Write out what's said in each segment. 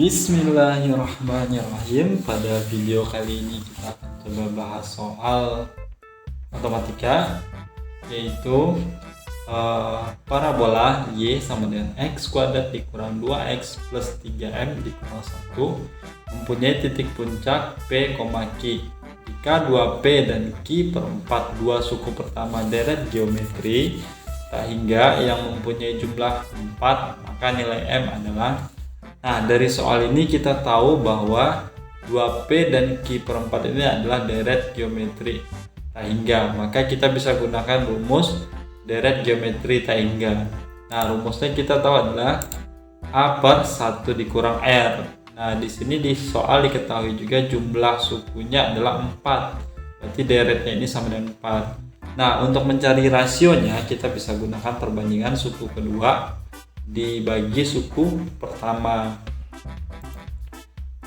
Bismillahirrahmanirrahim. Pada video kali ini kita akan coba bahas soal matematika, yaitu parabola y sama dengan x kuadrat dikurang 2x plus 3m dikurang 1 mempunyai titik puncak p, q. Jika 2p dan q per 4 dua suku pertama deret geometri tak hingga yang mempunyai jumlah 4, maka nilai m adalah. Nah, dari soal ini kita tahu bahwa 2p dan q per 4 ini adalah deret geometri tak hingga. Maka kita bisa gunakan rumus deret geometri tak hingga. Nah, rumusnya kita tahu adalah a per 1 dikurang r. Nah, di sini di soal diketahui juga jumlah sukunya adalah 4. Berarti deretnya ini sama dengan 4. Nah, untuk mencari rasionya kita bisa gunakan perbandingan suku kedua dibagi suku pertama.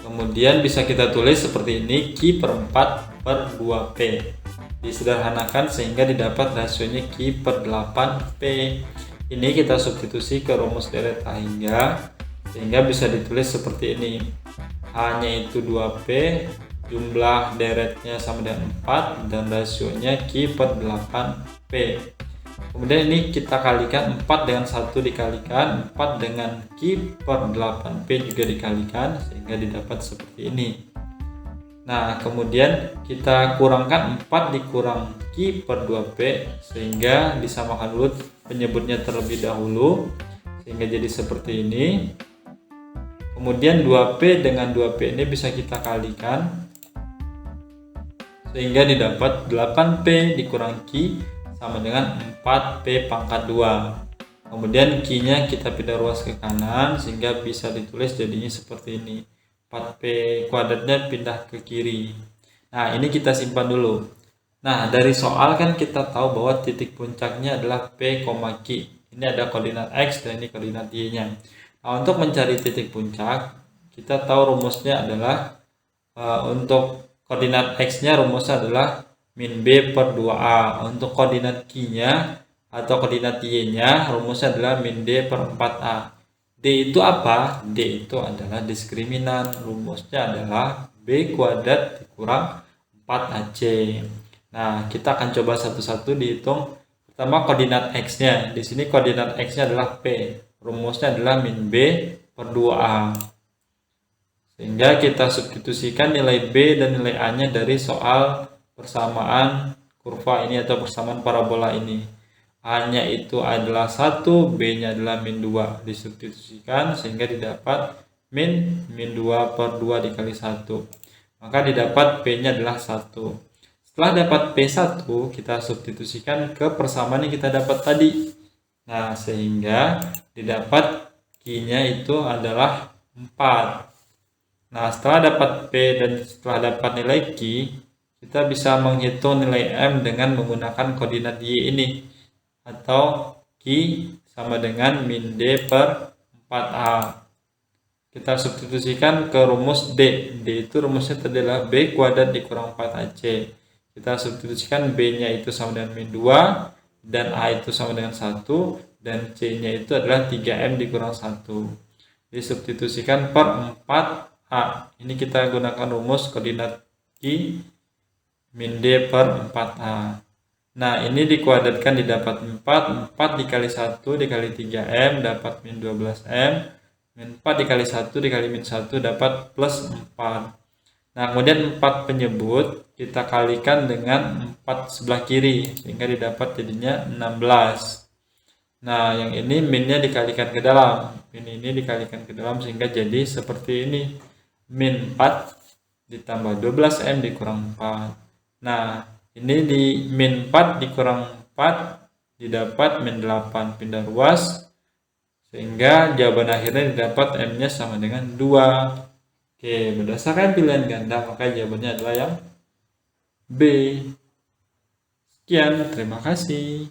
Kemudian bisa kita tulis seperti ini, q per 4 per 2p. Disederhanakan sehingga didapat rasionya q per 8p. Ini kita substitusi ke rumus deret tak hingga sehingga bisa ditulis seperti ini. A-nya itu 2p, jumlah deretnya sama dengan 4 dan rasionya q per 8p. Kemudian ini kita kalikan 4 dengan 1 dikalikan 4 dengan q per 8p juga dikalikan sehingga didapat seperti ini. Nah, kemudian kita kurangkan 4 dikurang q per 2p sehingga disamakan dulu penyebutnya terlebih dahulu sehingga jadi seperti ini. Kemudian 2p dengan 2p ini bisa kita kalikan sehingga didapat 8p dikurang q sama dengan 4p pangkat 2. Kemudian q-nya kita pindah ruas ke kanan sehingga bisa ditulis jadinya seperti ini. 4p kuadratnya pindah ke kiri. Nah, ini kita simpan dulu. Nah, dari soal kan kita tahu bahwa titik puncaknya adalah p, q. Ini ada koordinat x dan ini koordinat y-nya. Nah, untuk mencari titik puncak, kita tahu rumusnya adalah untuk koordinat x-nya rumusnya adalah min b per 2a. Untuk koordinat q-nya atau koordinat y-nya rumusnya adalah min d per 4a. D itu apa? D itu adalah diskriminan. Rumusnya adalah b kuadrat dikurang 4ac. Nah, kita akan coba satu-satu dihitung. Pertama koordinat x-nya. Di sini koordinat x-nya adalah p. Rumusnya adalah min b per 2a. Sehingga kita substitusikan nilai b dan nilai a-nya dari soal persamaan kurva ini atau persamaan parabola ini. A-nya itu adalah 1, B-nya adalah min 2. Disubstitusikan sehingga didapat min 2 per 2 dikali 1. Maka didapat P-nya adalah 1. Setelah dapat P1, kita substitusikan ke persamaan yang kita dapat tadi. Nah, sehingga didapat Q-nya itu adalah 4. Nah, setelah dapat P dan setelah dapat nilai Q, kita bisa menghitung nilai M dengan menggunakan koordinat Y ini. Atau Q sama dengan min D per 4A. Kita substitusikan ke rumus D. D itu rumusnya adalah B kuadrat dikurang 4AC. Kita substitusikan B-nya itu sama dengan min 2. Dan A itu sama dengan 1. Dan C-nya itu adalah 3M dikurang 1. Disubstitusikan per 4A. Ini kita gunakan rumus koordinat Q min D per 4A. Nah, ini dikuadratkan didapat 4. 4 dikali 1 dikali 3M dapat min 12M. Min 4 dikali 1 dikali min 1 dapat plus 4. Nah, kemudian 4 penyebut kita kalikan dengan 4 sebelah kiri sehingga didapat jadinya 16. Nah, yang ini minnya dikalikan ke dalam. Min ini dikalikan ke dalam sehingga jadi seperti ini. Min 4 ditambah 12M dikurang 4. Nah, ini di min 4 dikurang 4 didapat min 8 pindah ruas sehingga jawaban akhirnya didapat M-nya sama dengan 2. Oke, berdasarkan pilihan ganda maka jawabannya adalah yang B. Sekian, terima kasih.